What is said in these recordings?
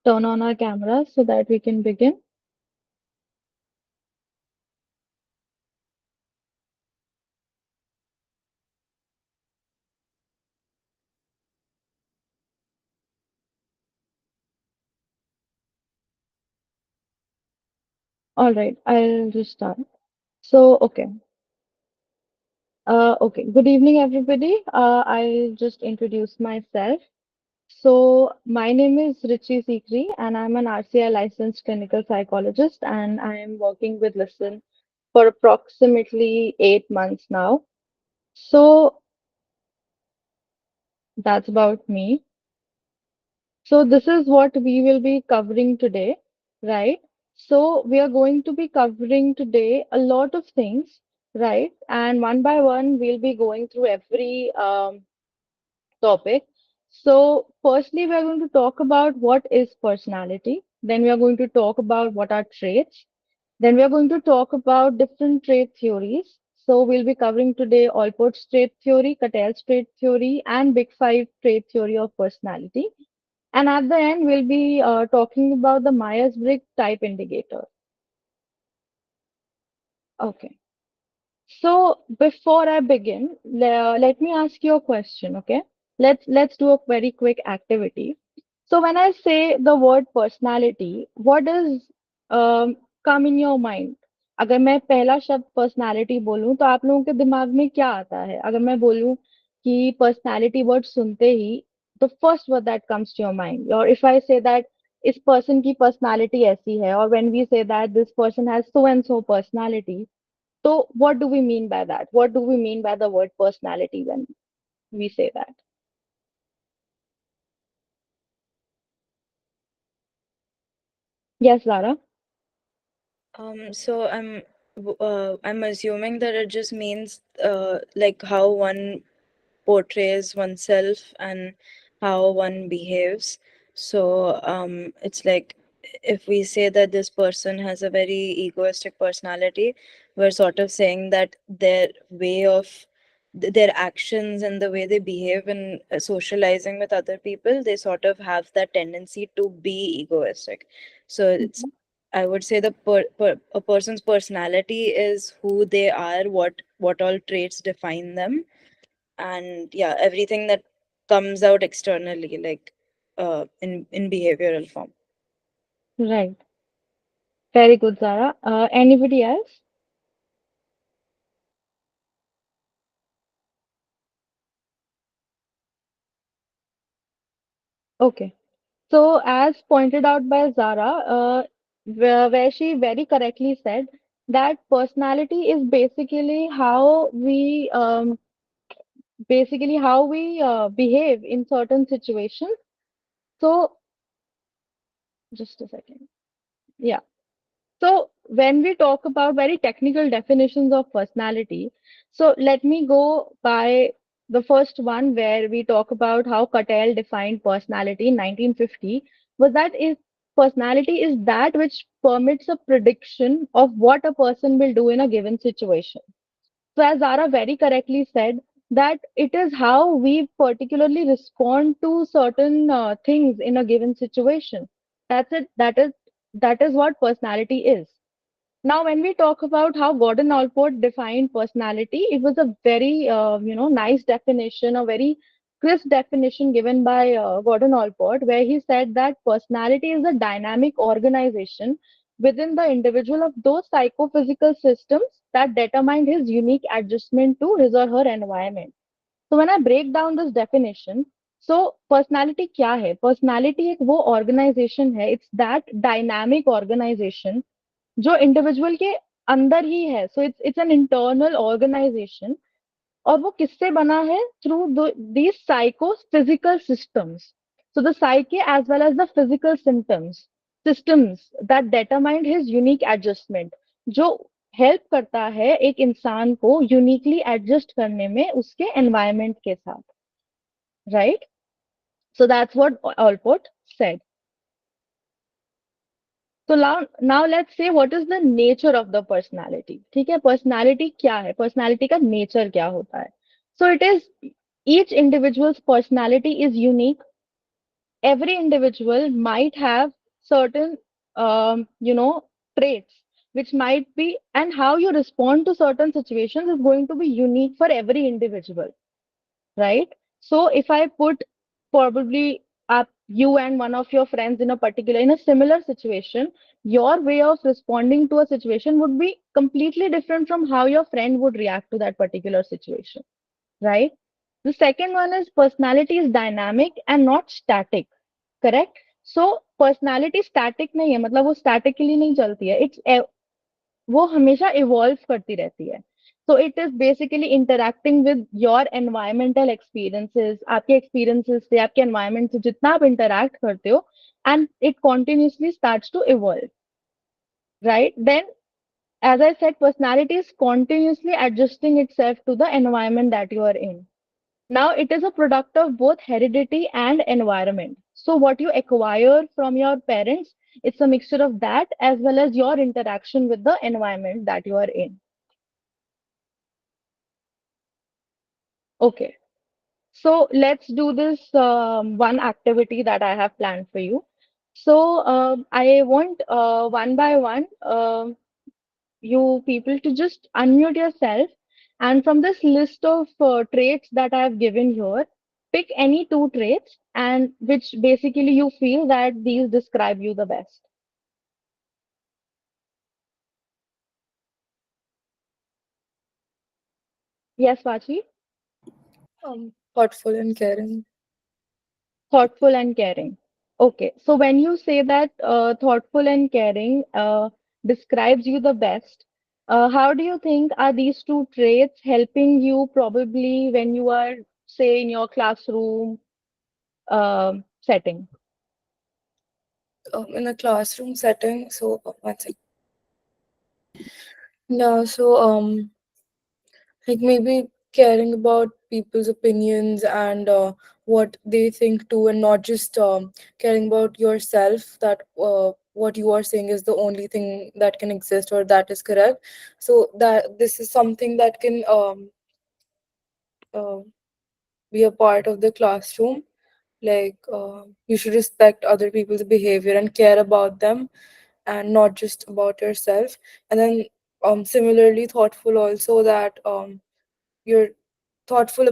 turn on our camera so that we can begin. All right, I'll just start. So, okay. Good evening, everybody. I'll just introduce myself. So, my name is Richi Sikri, and I'm an RCI licensed clinical psychologist, and I am working with Listen for approximately 8 months now. So, that's about me. So this is what we will be covering today, right? So we are going to be covering today a lot of things, right? And one by one, we'll be going through every topic. So firstly, we are going to talk about what is personality. Then we are going to talk about what are traits. Then we are going to talk about different trait theories. So we'll be covering today Allport's trait theory, Cattell's trait theory, and Big Five trait theory of personality. And at the end, we'll be talking about the Myers-Briggs type indicator. Okay. So before I begin, let me ask you a question, okay? Let's do a very quick activity. So when I say the word personality, what does come in your mind? अगर मैं पहला शब्द personality बोलूं तो आप लोगों के दिमाग में क्या आता है? अगर मैं बोलूं कि personality word सुनते ही the first word that comes to your mind, or if I say that इस person की personality ऐसी है, or when we say that this person has so and so personality, so, what do we mean by that? What do we mean by the word personality when we say that? Yes, Lara? So I'm assuming that it just means like how one portrays oneself and how one behaves. It's like if we say that this person has a very egoistic personality, we're sort of saying that their way of their actions and the way they behave in socializing with other people, they sort of have that tendency to be egoistic. So it's Mhm. I would say a person's personality is who they are, what all traits define them, and yeah, everything that comes out externally, like in behavioral form. Right. Very good, Zara. Anybody else? Okay. So, as pointed out by Zara, where she very correctly said that personality is basically how we behave in certain situations. So, just a second. Yeah. So when we talk about very technical definitions of personality, so let me go by the first one where we talk about how Cattell defined personality in 1950, was that is personality is that which permits a prediction of what a person will do in a given situation. So as Zara very correctly said, that it is how we particularly respond to certain things in a given situation. That's it. That is what personality is. Now, when we talk about how Gordon Allport defined personality, it was a very, nice definition, a very crisp definition given by Gordon Allport, where he said that personality is a dynamic organization within the individual of those psychophysical systems that determine his unique adjustment to his or her environment. So when I break down this definition, so personality क्या है? Personality एक वो organization है, it's that dynamic organization जो individual के अंदर ही है so it's an internal organization और वो किससे बना है through these psycho physical systems so the psyche as well as the physical systems that determined his unique adjustment जो हेल्प करता है एक इंसान को यूनिकली एडजस्ट करने में उसके एनवायरमेंट के साथ right so that's what Allport said. तो now let's say what is the nature of the personality. ठीक है पर्सनालिटी क्या है पर्सनालिटी का नेचर क्या होता है so it is each individual's personality is unique. Every individual might have certain, traits, which might be, and how you respond to certain situations is going to be unique for every individual, right? So if I put probably up you and one of your friends in a particular, in a similar situation, your way of responding to a situation would be completely different from how your friend would react to that particular situation, right? The second one is personality is dynamic and not static, correct? So personality static नहीं है, मतलब वो statically नहीं चलती है. वो हमेशा evolve करती रहती है. So it is basically interacting with your environmental experiences, आपके एक्सपीरियंसेस से, आपके एनवायरमेंट से जितना आप इंटरैक्ट करते हो, and it continuously starts to evolve, right? Then as I said, personality is continuously adjusting itself to the environment that you are in. Now, it is a product of both heredity and environment. So, what you acquire from your parents, it's a mixture of that as well as your interaction with the environment that you are in. Okay, so let's do this one activity that I have planned for you. So, I want one by one you people to just unmute yourself, and from this list of traits that I have given here, pick any two traits and which basically you feel that these describe you the best. Yes, Vachi? Thoughtful and caring. Thoughtful and caring. Okay, so when you say that thoughtful and caring describes you the best, how do you think are these two traits helping you probably when you are, say, in your classroom setting? In a classroom setting. So one second. Yeah. So like maybe caring about people's opinions and what they think too, and not just caring about yourself, that what you are saying is the only thing that can exist or that is correct. So that this is something that can uh, be a part of the classroom. Like you should respect other people's behavior and care about them, and not just about yourself. And then similarly thoughtful also, that you're thoughtful,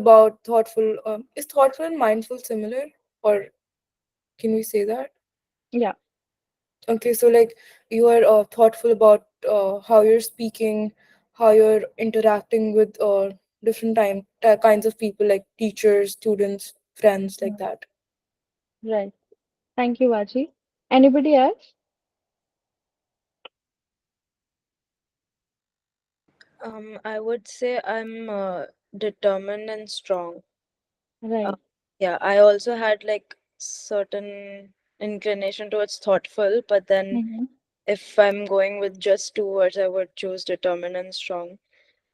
is thoughtful and mindful similar, or can we say that? Yeah. Okay, so like you are thoughtful about how you're speaking, how you're interacting with different kinds of people, like teachers, students, friends, like Mm. that. Right. Thank you, Vaji. Anybody else? I would say I'm determined and strong. Uh, Right. yeah, I also had like certain inclination towards thoughtful, but then Mm-hmm. if I'm going with just two words, I would choose determined and strong.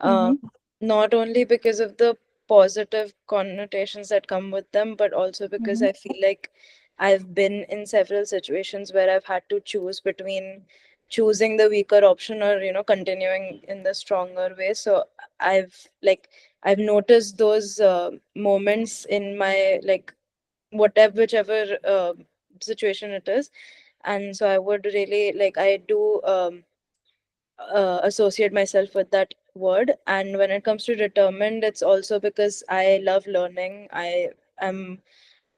Mm-hmm. Um, Not only because of the positive connotations that come with them, but also because Mm-hmm. I feel like I've been in several situations where I've had to choose between choosing the weaker option or, continuing in the stronger way. So I've noticed those moments in my like whichever situation it is. And so I would really like, I do associate myself with that word. And when it comes to determined, it's also because I love learning. I am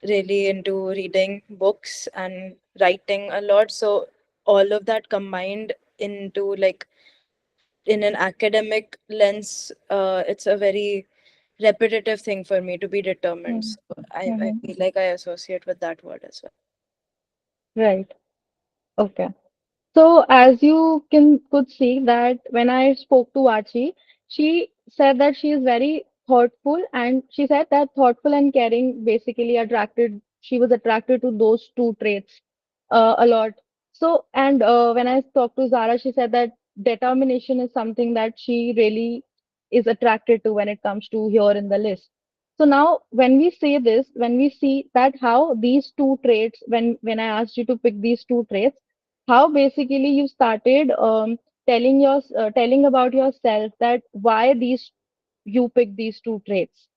really into reading books and writing a lot. So all of that combined into like in an academic lens, it's a very repetitive thing for me to be determined. So I Mm-hmm. feel like I associate with that word as well. Right. Okay. So as you can could see that when I spoke to Vachi, she said that she is very thoughtful, and she said that thoughtful and caring basically she was attracted to those two traits a lot. So, and when I talked to Zara, she said that determination is something that she really is attracted to when it comes to here in the list. So now when we say this, when we see that how these two traits, when I asked you to pick these two traits, how basically you started telling about yourself that why these you picked these two traits.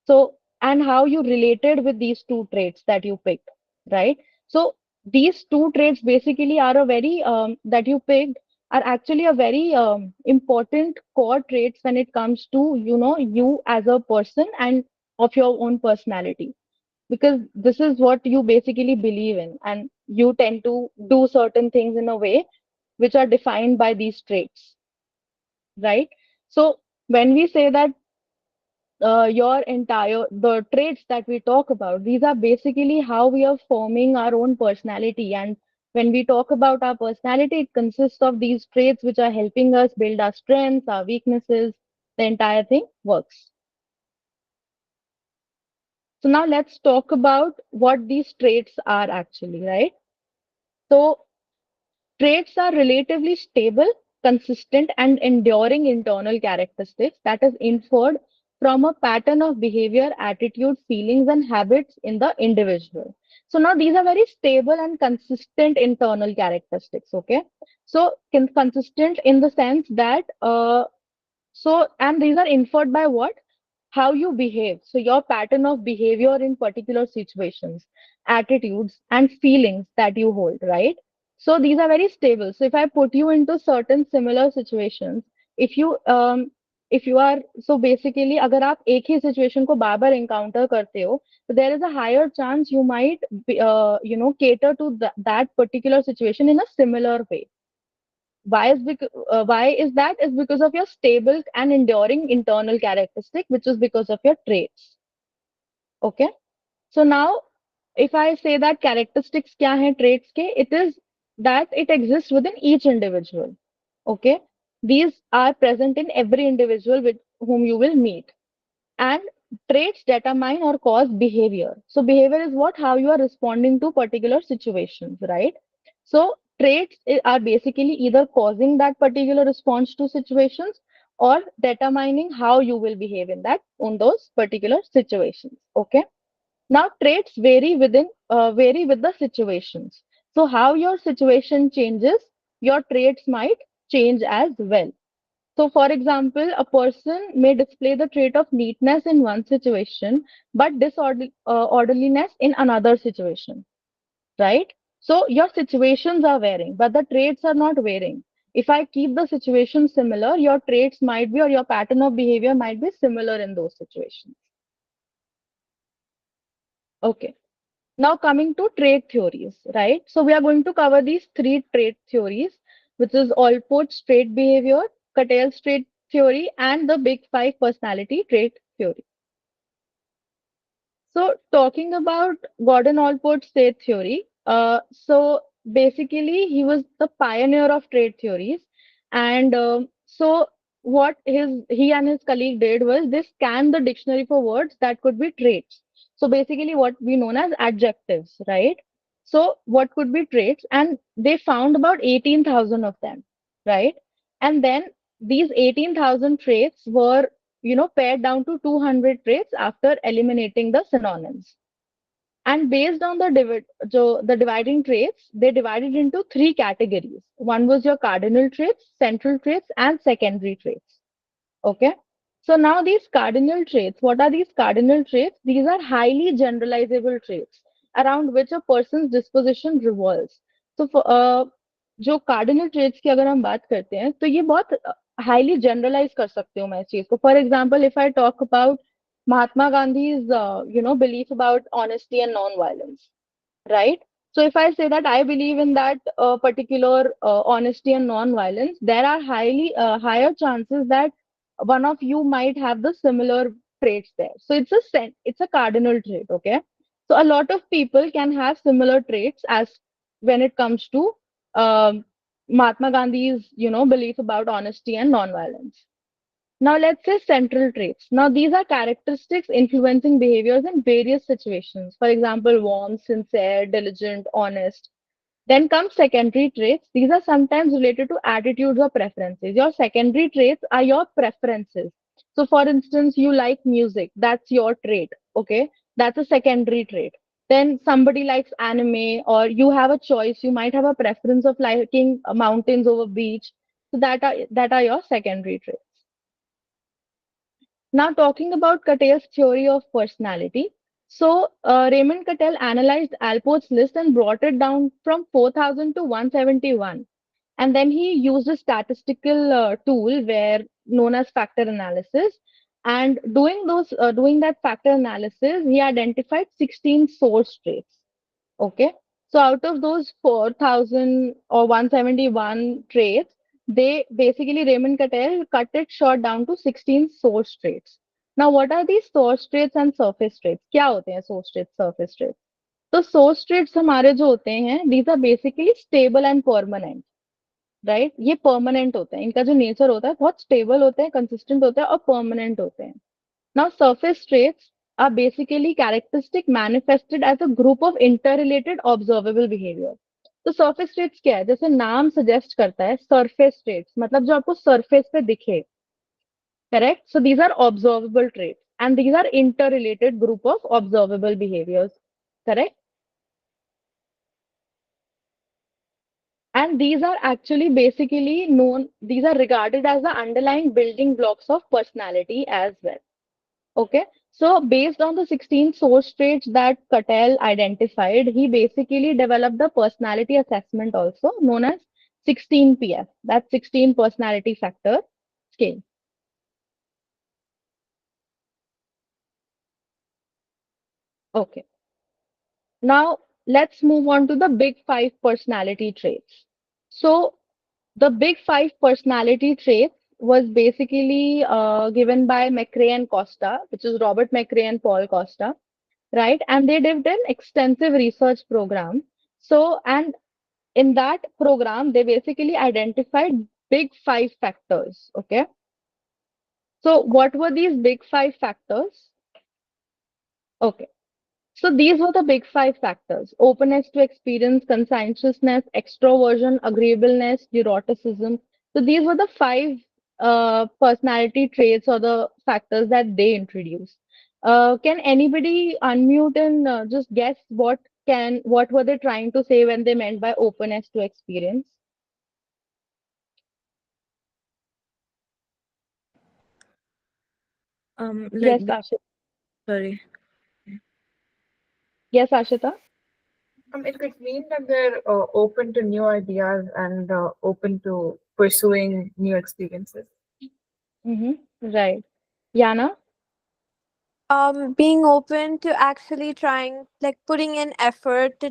So, and how you related with these two traits that you picked, right? So these two traits basically are a very that you picked are actually a very important core traits when it comes to you as a person and of your own personality, because this is what you basically believe in, and you tend to do certain things in a way which are defined by these traits, right? So when we say that your entire the traits that we talk about, these are basically how we are forming our own personality. And when we talk about our personality, it consists of these traits which are helping us build our strengths, our weaknesses. The entire thing works. So now let's talk about what these traits are actually, right? So traits are relatively stable, consistent, and enduring internal characteristics that is inferred from a pattern of behavior, attitude, feelings, and habits in the individual. So now these are very stable and consistent internal characteristics, okay? So consistent in the sense that and these are inferred by what? How you behave. So your pattern of behavior in particular situations, attitudes, and feelings that you hold, right? So these are very stable. So if I put you into certain similar situations, if you if you are so basically अगर आप एक ही situation को बार बार encounter करते हो, so there is a higher chance you might cater to that particular situation in a similar way. Why is that? Is because of your stable and enduring internal characteristic, which is because of your traits. Okay. So now, if I say that characteristics kya hai traits ke, it is that it exists within each individual. Okay. These are present in every individual with whom you will meet. And traits determine or cause behavior. So behavior is what? How you are responding to particular situations, right? So traits are basically either causing that particular response to situations or determining how you will behave in that on those particular situations. Okay. Now traits vary with the situations. So how your situation changes, your traits might change as well. So, for example, a person may display the trait of neatness in one situation, but disorderliness in another situation, right? So, your situations are varying, but the traits are not varying. If I keep the situation similar, your traits might be, or your pattern of behavior might be similar in those situations. Okay. Now, coming to trait theories, right? So, we are going to cover these three trait theories, which is Allport's trait behavior, Cattell's trait theory, and the Big Five personality trait theory. So, talking about Gordon Allport's trait theory, so basically he was the pioneer of trait theories, and so what he and his colleague did was they scanned the dictionary for words that could be traits. So basically, what we known as adjectives, right? So what could be traits, and they found about 18,000 of them, right? And then these 18,000 traits were pared down to 200 traits after eliminating the synonyms. And based on the dividing traits, they divided into three categories. One was your cardinal traits, central traits, and secondary traits. Okay. So now these cardinal traits, what are these cardinal traits? These are highly generalizable traits around which a person's disposition revolves. So जो cardinal traits की अगर हम बात करते हैं तो ये बहुत हाईली जनरलाइज कर सकती हूँ मैं इस चीज को. For example if I talk about Mahatma Gandhi's belief about honesty and non-violence, right? So if I say that I believe in that particular honesty and non-violence, there are higher chances that one of you might have the similar traits there. So it's a cardinal trait, okay? So a lot of people can have similar traits as when it comes to Mahatma Gandhi's belief about honesty and non-violence. Now let's say central traits. Now these are characteristics influencing behaviors in various situations. For example, warm, sincere, diligent, honest. Then comes secondary traits. These are sometimes related to attitudes or preferences. Your secondary traits are your preferences. So for instance, you like music. That's your trait. Okay. That's a secondary trait. Then somebody likes anime, or you have a choice. You might have a preference of liking mountains over beach. So that are your secondary traits. Now, talking about Cattell's theory of personality. So Raymond Cattell analyzed Alport's list and brought it down from 4,000 to 171. And then he used a statistical tool where known as factor analysis. And doing that factor analysis, he identified 16 source traits. Okay. So out of those 4,000 or 171 traits, they basically Raymond Cattell cut it short down to 16 source traits. Now, what are these source traits and surface traits? क्या होते हैं source traits, surface traits? तो source traits हमारे जो होते हैं, these are basically stable and permanent, right? ये permanent होते हैं. इनका जो nature होता है बहुत stable होते हैं, consistent होते हैं और permanent होते हैं. Now, surface traits are basically characteristic manifested as a group of interrelated observable behavior. तो surface traits क्या है? जैसे नाम suggest करता है surface traits, मतलब जो आपको surface पे दिखे, correct? So these are observable traits, and these are interrelated group of observable behaviors, correct? And these are actually basically known, these are regarded as the underlying building blocks of personality as well. Okay, so based on the 16 source traits that Cattell identified, he basically developed the personality assessment also known as 16PF. That's 16 personality factor scale. Okay, now let's move on to the big five personality traits. So the big five personality traits was basically given by McRae and Costa, which is Robert McRae and Paul Costa, right? And they did an extensive research program. So, and in that program, they basically identified big five factors. Okay. So, what were these big five factors? Okay. So, these were the big five factors: openness to experience, conscientiousness, extroversion, agreeableness, neuroticism. So, these were the five personality traits or the factors that they introduced. Can anybody unmute and just guess what were they trying to say when they meant by openness to experience? Like Yes, Ashita. sorry. Yes, Ashita. It could mean that they're open to new ideas and open to pursuing new experiences. Right. Yana? Being open to actually trying, like putting in effort to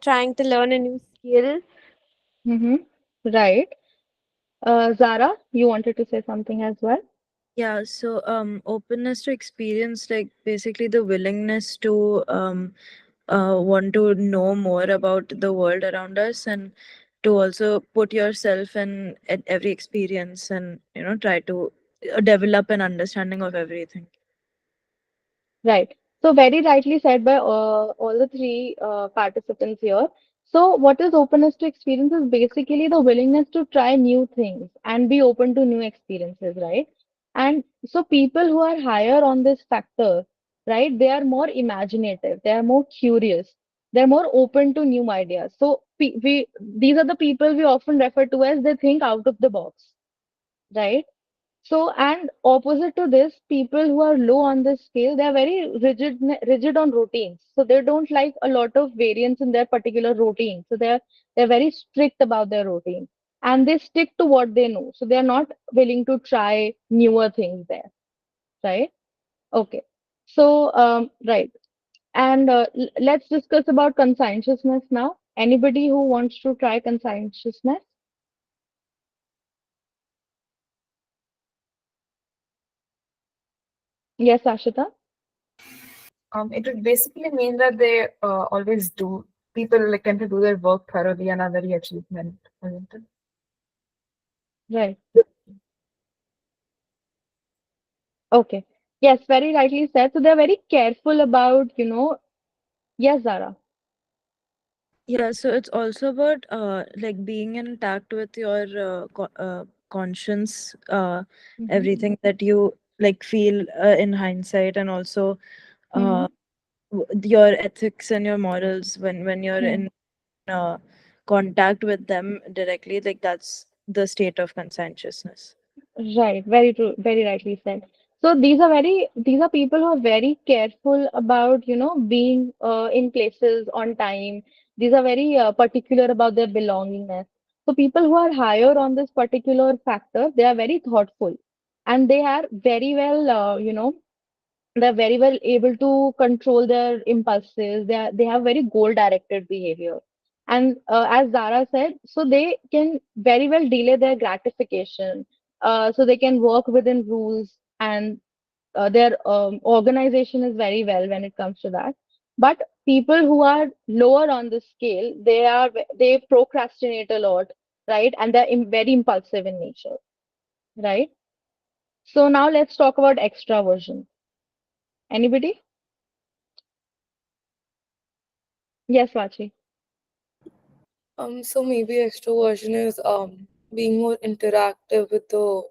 trying to learn a new skill. Mm-hmm. Right. Zara, you wanted to say something as well? Yeah, so openness to experience, like basically the willingness to want to know more about the world around us, and to also put yourself in at every experience, and try to develop an understanding of everything. Right. So very rightly said by all the three participants here. So what is openness to experience is basically the willingness to try new things and be open to new experiences, right? And so people who are higher on this factor, right, they are more imaginative, they are more curious, they're more open to new ideas. So we these are the people we often refer to as they think out of the box, right? So, and opposite to this, people who are low on this scale, they are very rigid on routines. So they don't like a lot of variance in their particular routine. So they're very strict about their routine, and they stick to what they know. So they are not willing to try newer things there, right? Okay. So, right. And let's discuss about conscientiousness now. Anybody who wants to try conscientiousness? Yes, Ashita? It would basically mean that they always do. People like tend to do their work thoroughly and are very achievement oriented. Right. Okay. Yes, very rightly said. So they're very careful about, yes, Zara. Yeah, so it's also about like being in tact with your conscience, Mm-hmm. everything that you like feel in hindsight, and also Mm-hmm. uh, your ethics and your morals when you're Hmm. in contact with them directly. Like that's the state of conscientiousness. Right. Very true. Very rightly said. So these are people who are very careful about, being in places on time. These are very particular about their belongingness. So people who are higher on this particular factor, they are very thoughtful, and they are very well, they're very well able to control their impulses. They have very goal directed behavior. And as Zara said, so they can very well delay their gratification. So they can work within rules, and their organization is very well when it comes to that. But people who are lower on the scale, they procrastinate a lot, right? And they're very impulsive in nature, right? So now let's talk about extraversion. Anybody? Yes, Vachi. So maybe extroversion is being more interactive with the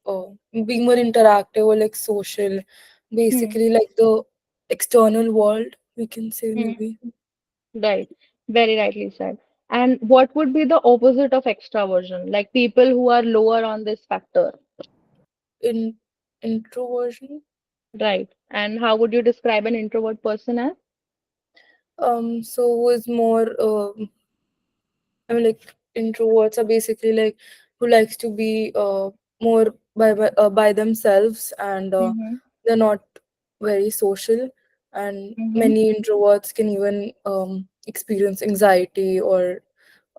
uh, being more interactive or like social, Hmm. basically like the external world, we can say Hmm. maybe. Right. Very rightly said. And what would be the opposite of extraversion? Like people who are lower on this factor, In introversion, right? And how would you describe an introvert person as? so who is more I mean, like introverts are basically like who likes to be more by themselves, and Mm-hmm. they're not very social. And Mm-hmm. many introverts can even experience anxiety, or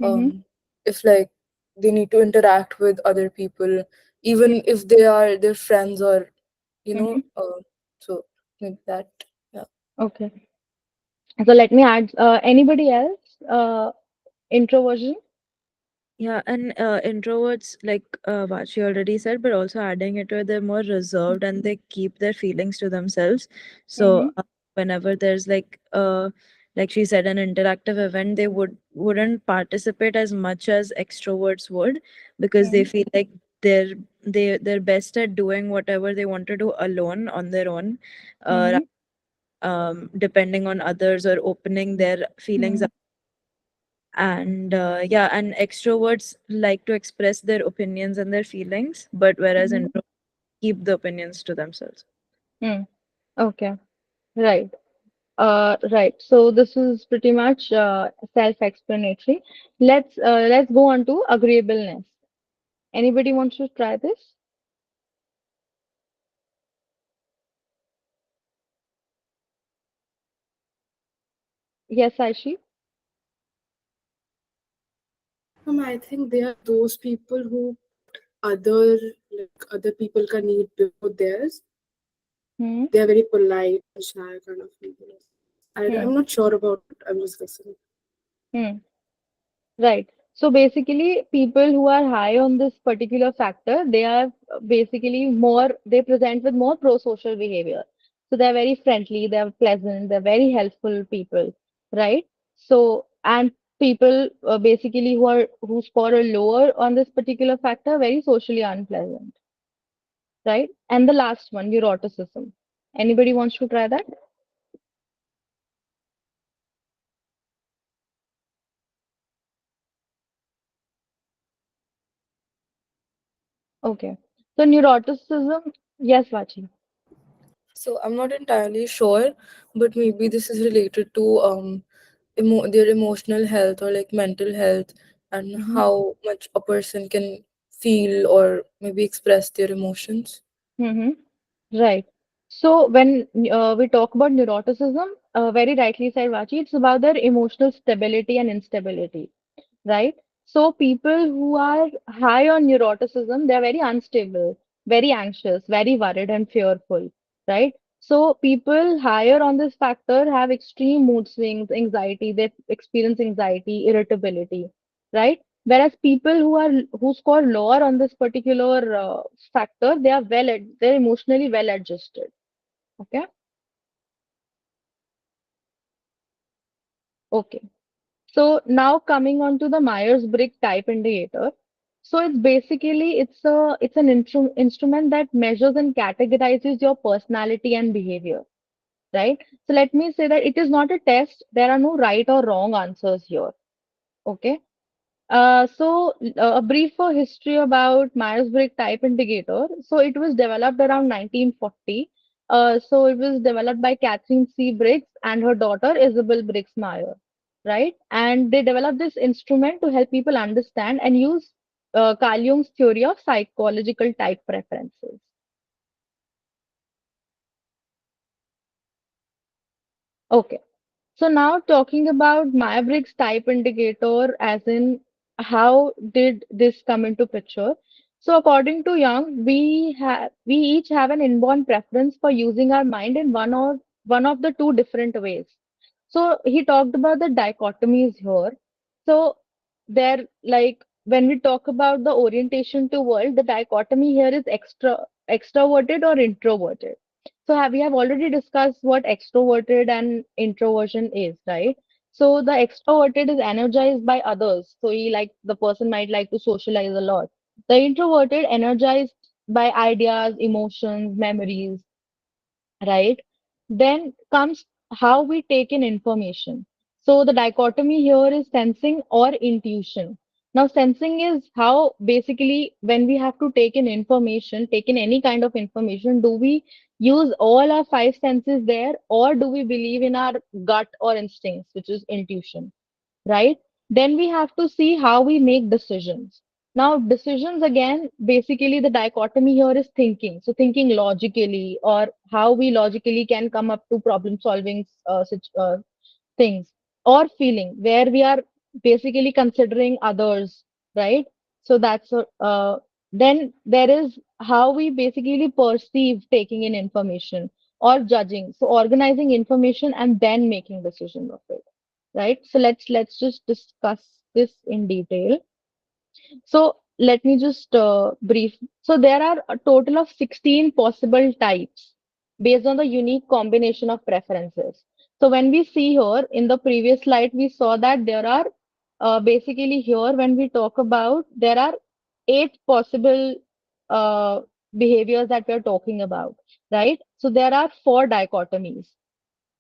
Mm-hmm. if like they need to interact with other people, even if they are their friends, or you Mm-hmm. know, so like that. Yeah. Okay. So let me add, anybody else? Introversion? Yeah, and introverts, like Vachi already said, but also adding it to it, they're more reserved and they keep their feelings to themselves. Mm-hmm. So whenever there's like she said, an interactive event, they wouldn't participate as much as extroverts would, because they Mm-hmm. feel like they're best at doing whatever they want to do alone on their own, uh, Mm-hmm. depending on others or opening their feelings. And yeah, and extroverts like to express their opinions and their feelings, but whereas Mm-hmm. introverts keep the opinions to themselves. Mm. Okay. Right. Right. So this is pretty much self-explanatory. Let's go on to agreeableness. Anybody wants to try this? Yes, Aishi. I think they are those people who other other people can need before theirs. Hmm. They are very polite and shy kind of people. Hmm. I'm not sure about it. I'm just guessing. Hmm. Right. So basically, people who are high on this particular factor, they are basically they present with more pro-social behavior. So they're very friendly, they're pleasant, they're very helpful people, right? So, and people basically who score a lower on this particular factor, very socially unpleasant, right? And the last one, neuroticism. Anybody wants to try that? Okay. So neuroticism, yes, Vachi. So I'm not entirely sure, but maybe this is related to their emotional health or like mental health, and Mm-hmm. how much a person can feel or maybe express their emotions. Mm-hmm. Right. So when we talk about neuroticism, very rightly said Vachi, it's about their emotional stability and instability, right? So people who are high on neuroticism, they're very unstable, very anxious, very worried and fearful, right? So people higher on this factor have extreme mood swings, anxiety, they experience anxiety, irritability, right? Whereas people who score lower on this particular factor, they're emotionally well adjusted. Okay. Okay. So now coming on to the Myers-Briggs type indicator. So it's an instrument that measures and categorizes your personality and behavior, right? So let me say that it is not a test. There are no right or wrong answers here. Okay. A brief for history about Myers-Briggs type indicator. So it was developed around 1940. So it was developed by Catherine C. Briggs and her daughter Isabel Briggs Meyer, right? And they developed this instrument to help people understand and use Carl Jung's theory of psychological type preferences. Okay. So now talking about Myers-Briggs type indicator, as in how did this come into picture? So according to Young, we each have an inborn preference for using our mind in one of the two different ways. So he talked about the dichotomies here. So there, like when we talk about the orientation to world, the dichotomy here is extroverted or introverted. So we have already discussed what extroverted and introversion is, right? So the extroverted is energized by others. So the person might like to socialize a lot. The introverted energized by ideas, emotions, memories, right? Then comes how we take in information. So the dichotomy here is sensing or intuition. Now, sensing is how basically when we have to take in information, take in any kind of information, do we use all our five senses there, or do we believe in our gut or instincts, which is intuition? Right? Then we have to see how we make decisions. Now, decisions again, basically the dichotomy here is thinking. So, thinking logically, or how we logically can come up to problem solving things, or feeling, where we are basically considering others, right? So, then there is how we basically perceive taking in information or judging. So, organizing information and then making decisions of it, right? So let's just discuss this in detail. So let me just brief. So there are a total of 16 possible types based on the unique combination of preferences. So when we see here in the previous slide, we saw that there are basically here when we talk about there are 8 possible uh, behaviors that we are talking about, right? So there are 4 dichotomies.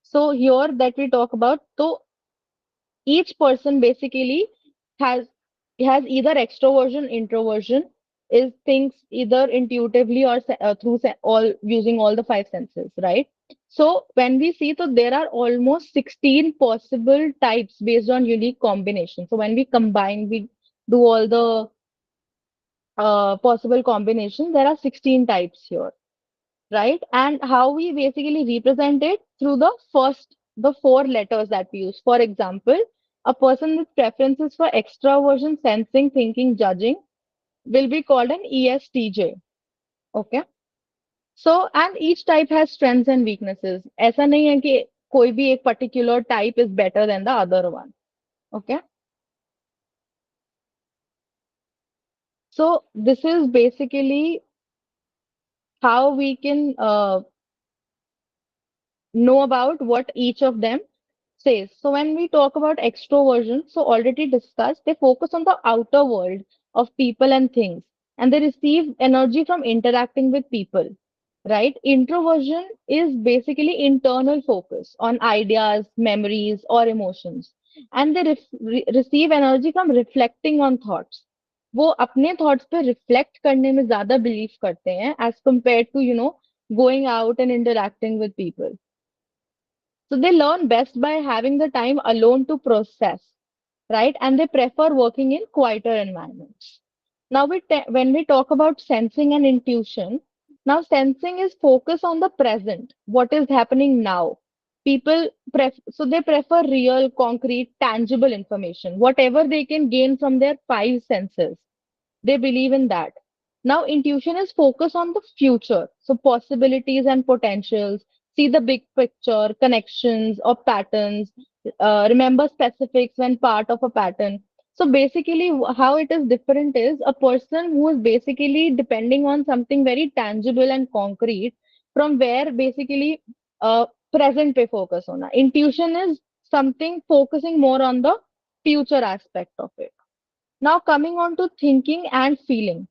So here that we talk about, so each person basically has either extroversion, introversion, is thinks either intuitively or through all using all the five senses, right? So when we see, so there are almost 16 possible types based on unique combinations. So when we combine, we do all the possible combinations. There are 16 types here, right? And how we basically represent it through the 4 letters that we use. For example, a person with preferences for extraversion, sensing, thinking, judging will be called an ESTJ. Okay. So, and each type has strengths and weaknesses. ऐसा नहीं है कि कोई भी एक particular type is better than the other one. Okay. So this is basically how we can know about what each of them says. So when we talk about extroversion, so already discussed, they focus on the outer world of people and things, and they receive energy from interacting with people, right? Introversion is basically internal focus on ideas, memories, or emotions, and they receive energy from reflecting on thoughts. वो अपने thoughts पे reflect करने में ज्यादा believe करते हैं as compare to going out and interacting with people. So they learn best by having the time alone to process, right? And they prefer working in quieter environments. Now, when we talk about sensing and intuition, now sensing is focus on the present, what is happening now. So they prefer real, concrete, tangible information, whatever they can gain from their five senses. They believe in that. Now, intuition is focused on the future, so possibilities and potentials, see the big picture, connections or patterns, remember specifics when part of a pattern. So, basically, how it is different is a person who is basically depending on something very tangible and concrete, from where basically present pe focus hona. Intuition is something focusing more on the future aspect of it. Now coming on to thinking and feeling.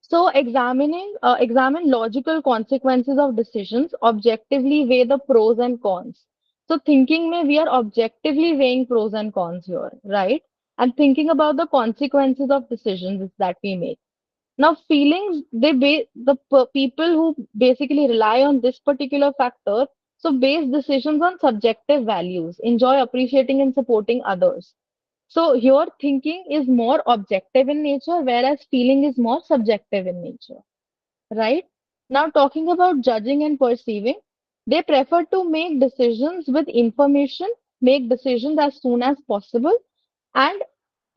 So examine logical consequences of decisions, objectively weigh the pros and cons. So thinking mein we are objectively weighing pros and cons here, right? and thinking about the consequences of decisions that we make. Now, feelings, people who basically rely on this particular factor, so base decisions on subjective values, enjoy appreciating and supporting others. So here thinking is more objective in nature, whereas feeling is more subjective in nature, right? Now, talking about judging and perceiving, they prefer to make decisions with information, make decisions as soon as possible, and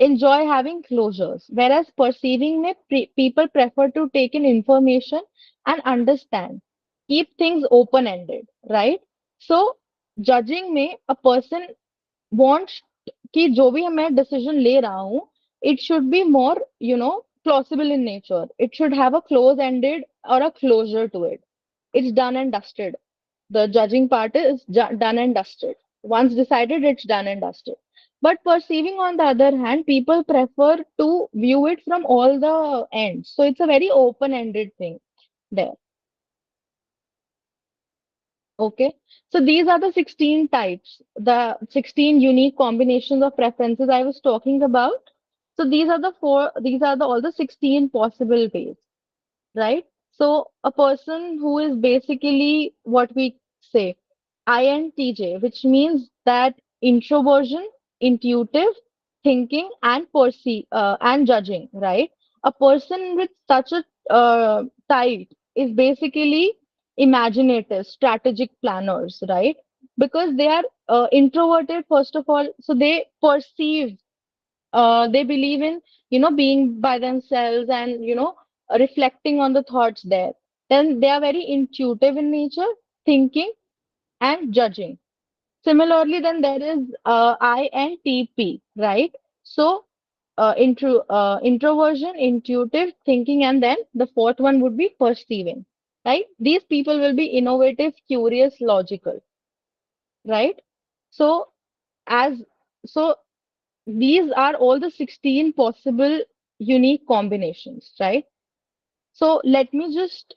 enjoy having closures. Whereas perceiving people prefer to take in information and understand, keep things open-ended, right? So, judging में a person wants कि जो भी मैं decision ले रहा हूँ, it should be more, plausible in nature. It should have a close-ended or a closure to it. It's done and dusted. The judging part is done and dusted. Once decided, it's done and dusted. But perceiving, on the other hand, people prefer to view it from all the ends. So it's a very open-ended thing there. Okay. So these are the 16 types, the 16 unique combinations of preferences I was talking about. So these are all the 16 possible ways, right? So a person who is basically what we say INTJ, which means that introversion, intuitive, thinking, and and judging, right? A person with such a type is basically imaginative, strategic planners, right? Because they are introverted, first of all, so they perceive, they believe in, being by themselves and, reflecting on the thoughts there. Then they are very intuitive in nature, thinking and judging. Similarly, then there is INTP, right? So, introversion, intuitive, thinking, and then the fourth one would be perceiving, right? These people will be innovative, curious, logical, right? So, as so these are all the 16 possible unique combinations, right? So let me just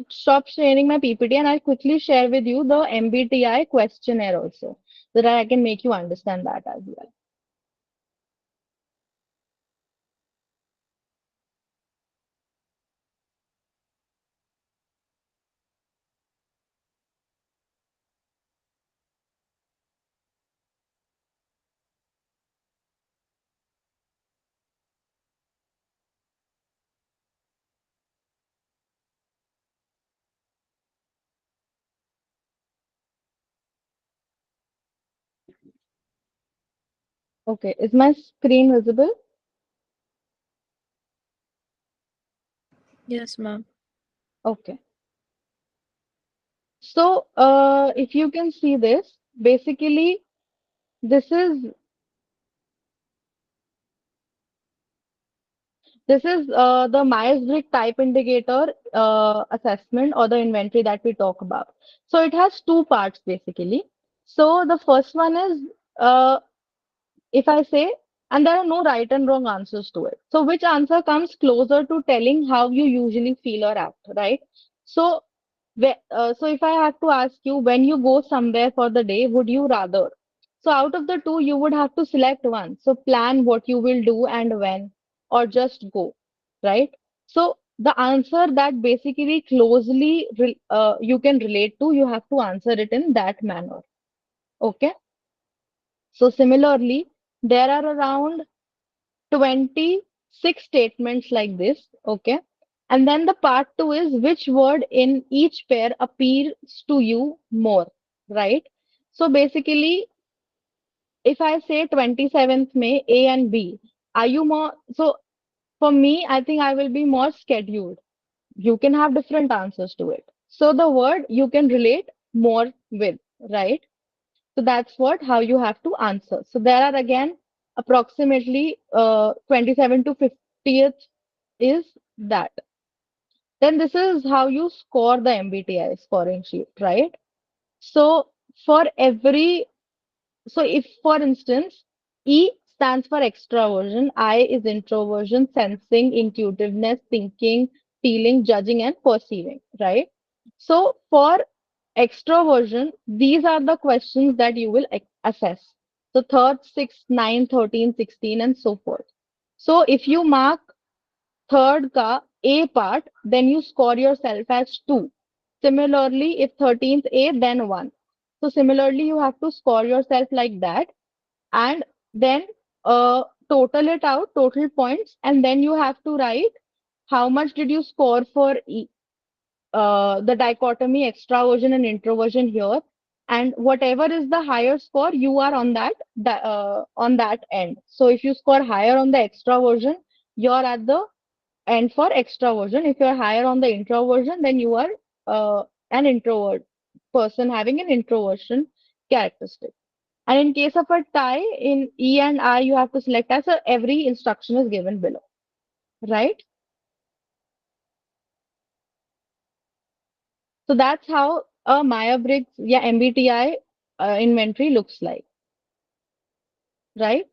stop sharing my PPT and I'll quickly share with you the MBTI questionnaire also, so that I can make you understand that as well. Okay, is my screen visible? Yes, ma'am. Okay. So, if you can see this, basically, this is the Myers-Briggs Type Indicator assessment, or the inventory that we talk about. So it has two parts basically. So the first one is, if I say, and there are no right and wrong answers to it. So which answer comes closer to telling how you usually feel or act, right? So, so if I have to ask you, when you go somewhere for the day, would you rather? So out of the two, you would have to select one. So plan what you will do and when, or just go, right? So the answer that basically you can relate to, you have to answer it in that manner. Okay. So similarly, there are around 26 statements like this. Okay. And then the part two is, which word in each pair appeals to you more, right? So basically, if I say 27th May, A and B, are you more? So for me, I think I will be more scheduled. You can have different answers to it. So the word you can relate more with, right? So that's how you have to answer. So there are again approximately 27 to 50th is that. Then this is how you score the MBTI scoring sheet, right? So for every, so if for instance, E stands for extraversion, I is introversion, sensing, intuitiveness, thinking, feeling, judging, and perceiving, right? So for extroversion, these are the questions that you will assess. So third, sixth, 9, 13, 16, and so forth. So if you mark third ka A part, then you score yourself as 2. Similarly, if 13th A, then 1. So similarly, you have to score yourself like that, and then total it out, total points, and then you have to write how much did you score for the dichotomy extraversion and introversion here, and whatever is the higher score, you are on on that end. So if you score higher on the extraversion, you're at the end for extraversion. If you're higher on the introversion, then you are an introvert person having an introversion characteristic. And in case of a tie in E and I, you have to select as a, every instruction is given below, right? So that's how a Myers-Briggs, yeah, MBTI inventory looks like, right?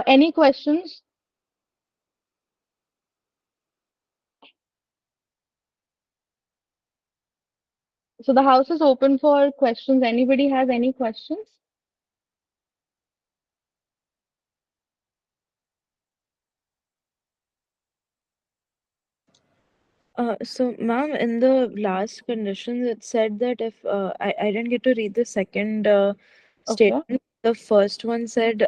Any questions? So the house is open for questions. Anybody has any questions? So, ma'am, in the last conditions, it said that if I didn't get to read the second Okay. statement. The first one said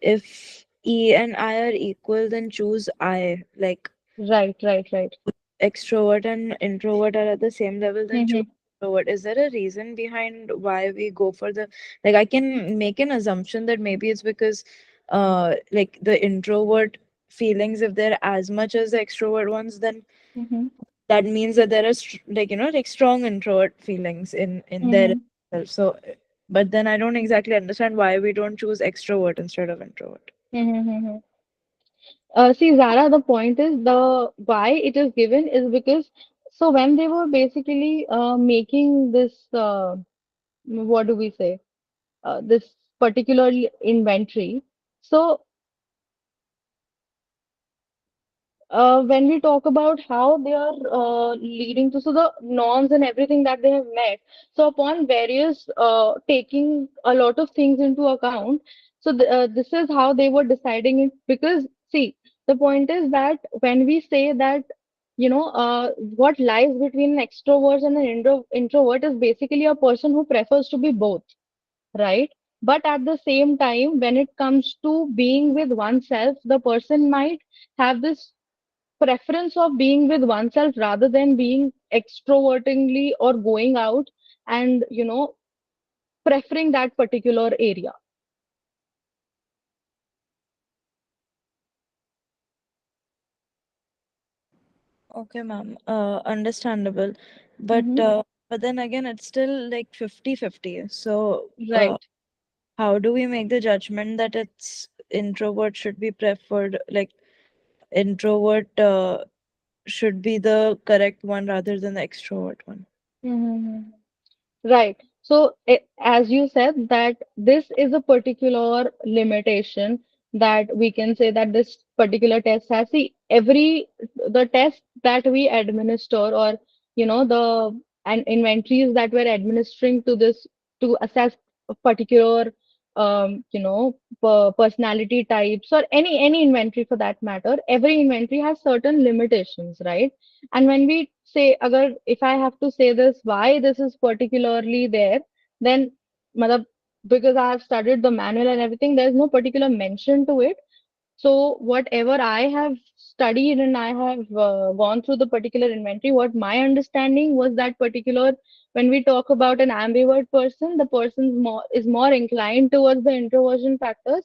if E and I are equal, then choose I. Like Right, right, right. extrovert and introvert are at the same level, then choose Mm-hmm. introvert. Is there a reason behind why we go for the, like, I can make an assumption that maybe it's because like the introvert feelings, if they're as much as the extrovert ones, then Mm-hmm. that means that there are like, like strong introvert feelings in there Mm-hmm. itself. So but then I don't exactly understand why we don't choose extrovert instead of introvert. Mm-hmm. See, Zara, the point is the why it is given is because so when they were basically making this what do we say this particular inventory. So when we talk about how they are leading to, so the norms and everything that they have met, so upon various taking a lot of things into account, so this is how they were deciding it. Because see, the point is that when we say that, what lies between an extrovert and an introvert is basically a person who prefers to be both, right? But at the same time, when it comes to being with oneself, the person might have this preference of being with oneself rather than being extrovertingly or going out and preferring that particular area. Okay, ma'am. Understandable. But Hmm. but then again, it's still like 50-50. So Right. how do we make the judgment that it's introvert should be preferred, like introvert should be the correct one rather than the extrovert one? Hmm. Right. So, as you said, that this is a particular limitation that we can say that this particular test has. See, the test that we administer, or the and inventories that we're administering to this to assess a particular personality types, or any inventory for that matter, every inventory has certain limitations, right? And when we say, agar if I have to say this, why this is particularly there, then matlab, because I have studied the manual and everything, there's no particular mention to it. So whatever I have studied and I have gone through the particular inventory, what my understanding was that particular, when we talk about an ambivert person, the person is more inclined towards the introversion factors,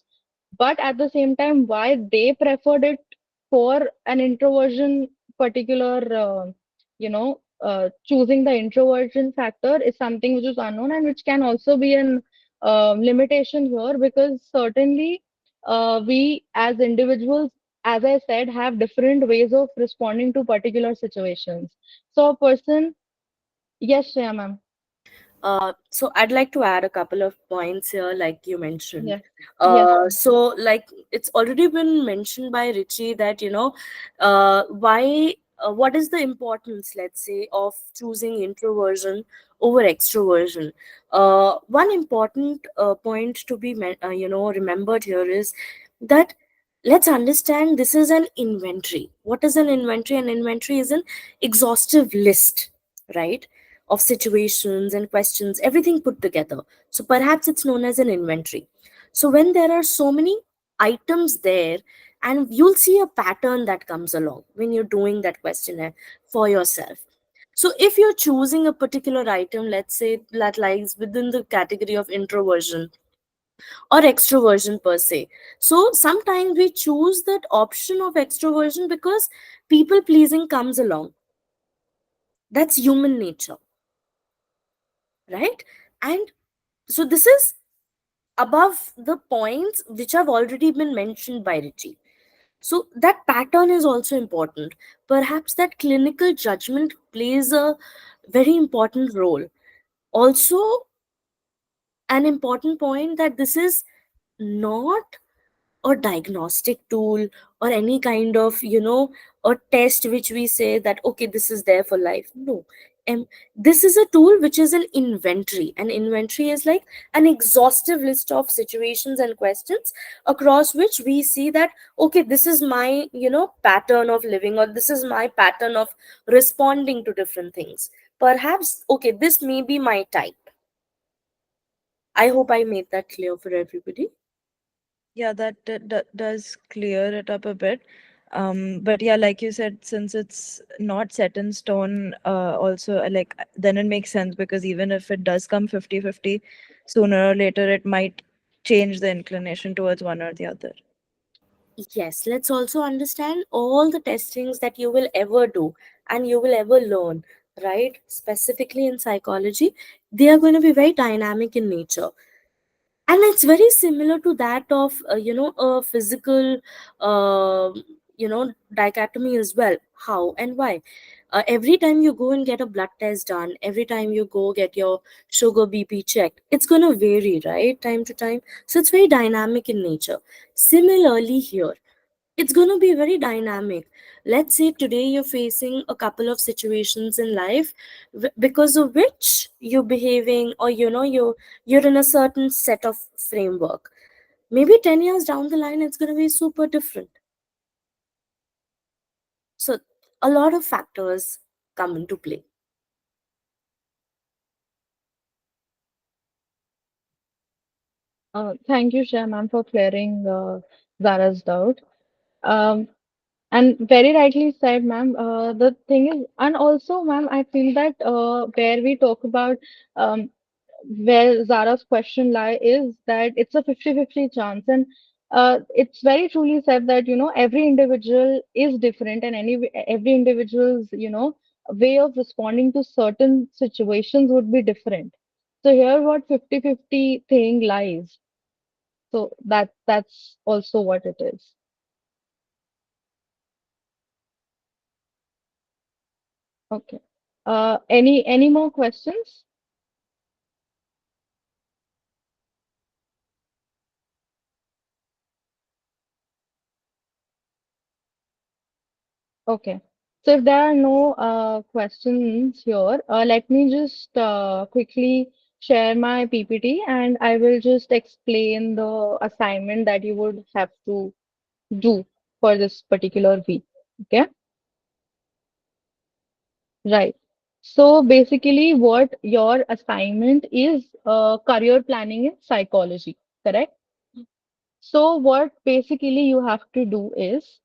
but at the same time, why they preferred it for an introversion particular, choosing the introversion factor is something which is unknown, and which can also be an limitation here, because certainly we as individuals, as I said, have different ways of responding to particular situations. So a person, yes, Shreya ma'am. So I'd like to add a couple of points here, like you mentioned. Yes, yes. So like it's already been mentioned by Richie that why what is the importance, let's say, of choosing introversion over extroversion? One important point to be remembered here is that let's understand this is an inventory. What is an inventory? An inventory is an exhaustive list, right, of situations and questions, everything put together. So perhaps it's known as an inventory. So when there are so many items there, and you'll see a pattern that comes along when you're doing that questionnaire for yourself. So if you're choosing a particular item, let's say that lies within the category of introversion or extroversion per se, so sometimes we choose that option of extroversion because people pleasing comes along. That's human nature, right? And so this is above the points which have already been mentioned by Richie. So that pattern is also important. Perhaps that clinical judgment plays a very important role. Also, an important point that this is not a diagnostic tool or any kind of a test which we say that okay, this is there for life. No. This is a tool which is an inventory. An inventory is like an exhaustive list of situations and questions across which we see that okay, this is my pattern of living, or this is my pattern of responding to different things. Perhaps okay, this may be my type. I hope I made that clear for everybody. Yeah, that does clear it up a bit. But yeah, like you said, since it's not set in stone, also like then it makes sense, because even if it does come 50-50, sooner or later it might change the inclination towards one or the other. Yes, let's also understand all the testings that you will ever do and you will ever learn, right? Specifically in psychology, they are going to be very dynamic in nature. And it's very similar to that of, a physical, dichotomy as well. How and why? Every time you go and get a blood test done, every time you go get your sugar BP checked, it's going to vary, right? Time to time. So it's very dynamic in nature. Similarly here, it's going to be very dynamic. Let's say today you're facing a couple of situations in life because of which you're behaving, or you're in a certain set of framework. Maybe 10 years down the line it's going to be super different. So a lot of factors come into play. Thank you, Shah ma'am, for clearing Zara's doubt. Um, and very rightly said, ma'am. The thing is, and also, ma'am, I feel that where we talk about where Zara's question lie is that it's a 50-50 chance. And it's very truly said that, every individual is different, and every individual's, way of responding to certain situations would be different. So here what 50-50 thing lies. So that's also what it is. Okay. Any more questions? Okay. So if there are no questions here, let me just quickly share my PPT, and I will just explain the assignment that you would have to do for this particular week. Okay. Right. So basically, what your assignment is, career planning in psychology, correct? So what basically you have to do is,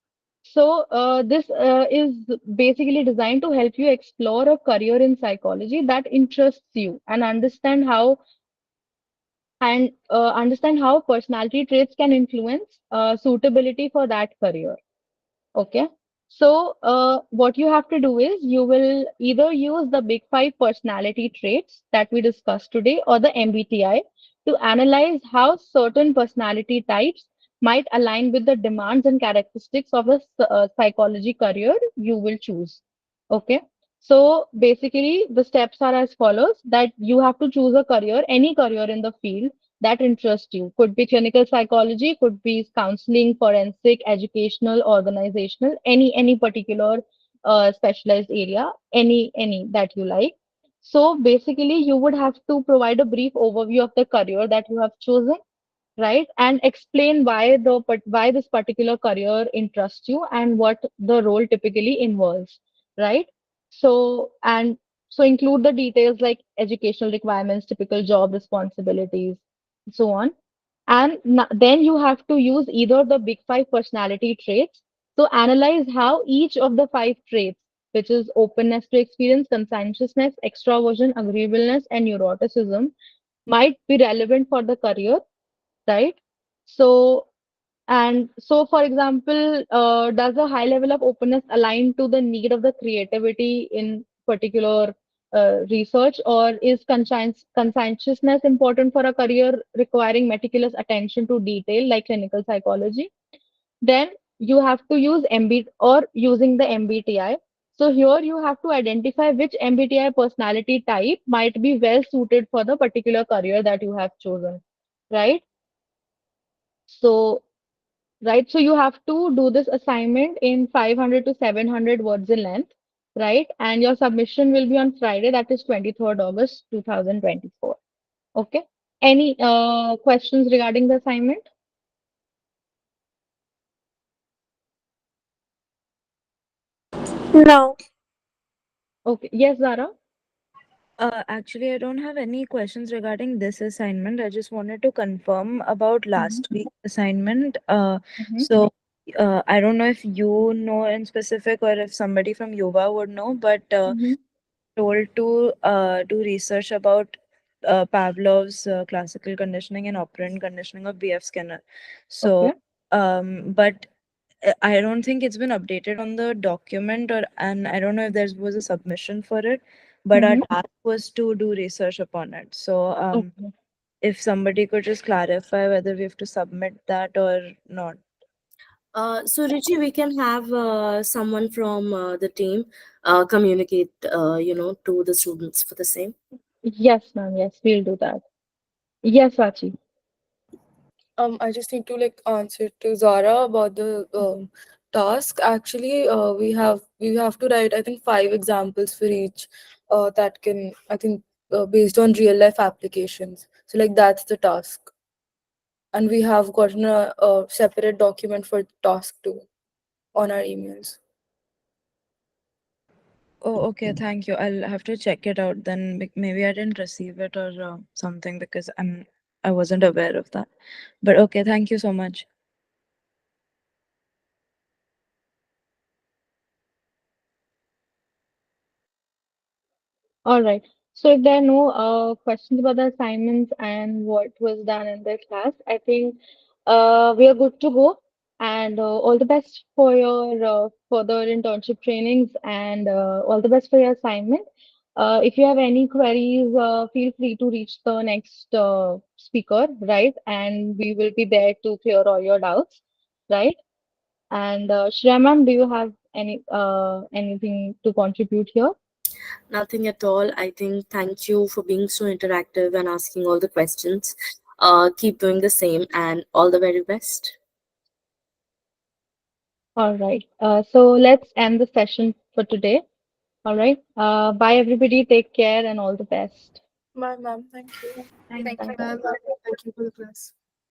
this is basically designed to help you explore a career in psychology that interests you, and understand how personality traits can influence suitability for that career. Okay. So, what you have to do is you will either use the big five personality traits that we discussed today, or the MBTI, to analyze how certain personality types might align with the demands and characteristics of the psychology career you will choose. Okay. So basically, the steps are as follows: that you have to choose a career, any career in the field that interests you. Could be clinical psychology, could be counseling, forensic, educational, organizational, any particular specialized area, any that you like. So basically, you would have to provide a brief overview of the career that you have chosen, right? And explain why this particular career interests you and what the role typically involves, right? So include the details like educational requirements, typical job responsibilities, so on. And then you have to use either the big five personality traits. So analyze how each of the five traits, which is openness to experience, conscientiousness, extroversion, agreeableness, and neuroticism, might be relevant for the career, right? So, and so, for example, does a high level of openness align to the need of the creativity in particular research, or is conscientiousness important for a career requiring meticulous attention to detail, like clinical psychology? Then you have to use MB or using the MBTI. So here you have to identify which MBTI personality type might be well suited for the particular career that you have chosen, right? So, right, so you have to do this assignment in 500 to 700 words in length, right? And your submission will be on Friday, that is 23rd August 2024. Okay. Any questions regarding the assignment? No. Okay. Yes, Zara? Actually, I don't have any questions regarding this assignment. I just wanted to confirm about last week's assignment. Mhm. So, I don't know if you know in specific or if somebody from Yuva would know, but Mhm. told to do research about Pavlov's classical conditioning and operant conditioning of B.F. Skinner. So, Okay. but I don't think it's been updated on the document, or and I don't know if there was a submission for it, but our Mhm. task was to do research upon it. So, Okay. if somebody could just clarify whether we have to submit that or not. So Richie, we can have someone from the team communicate, to the students for the same. Yes, ma'am. Yes, we'll do that. Yes, Sachi. I just need to like answer to Zara about the task. Actually, we have to write I think 5 examples for each that can I think based on real life applications. So like that's the task, and we have gotten a separate document for task 2 on our emails. Oh, okay. Thank you. I'll have to check it out then. Maybe I didn't receive it or something because I wasn't aware of that. But okay, thank you so much. All right. So if there are no questions about the assignments and what was done in the class, I think we are good to go. And all the best for your further internship trainings and all the best for your assignment. If you have any queries, feel free to reach the next speaker, right? And we will be there to clear all your doubts, right? And Shreya ma'am, do you have anything to contribute here? Nothing at all. I think thank you for being so interactive and asking all the questions. Keep doing the same and all the very best. All right. So let's end the session for today. All right. Bye, everybody. Take care and all the best. Ma'am, thank you. Thank you, Bye. ma'am. Thank you for the class.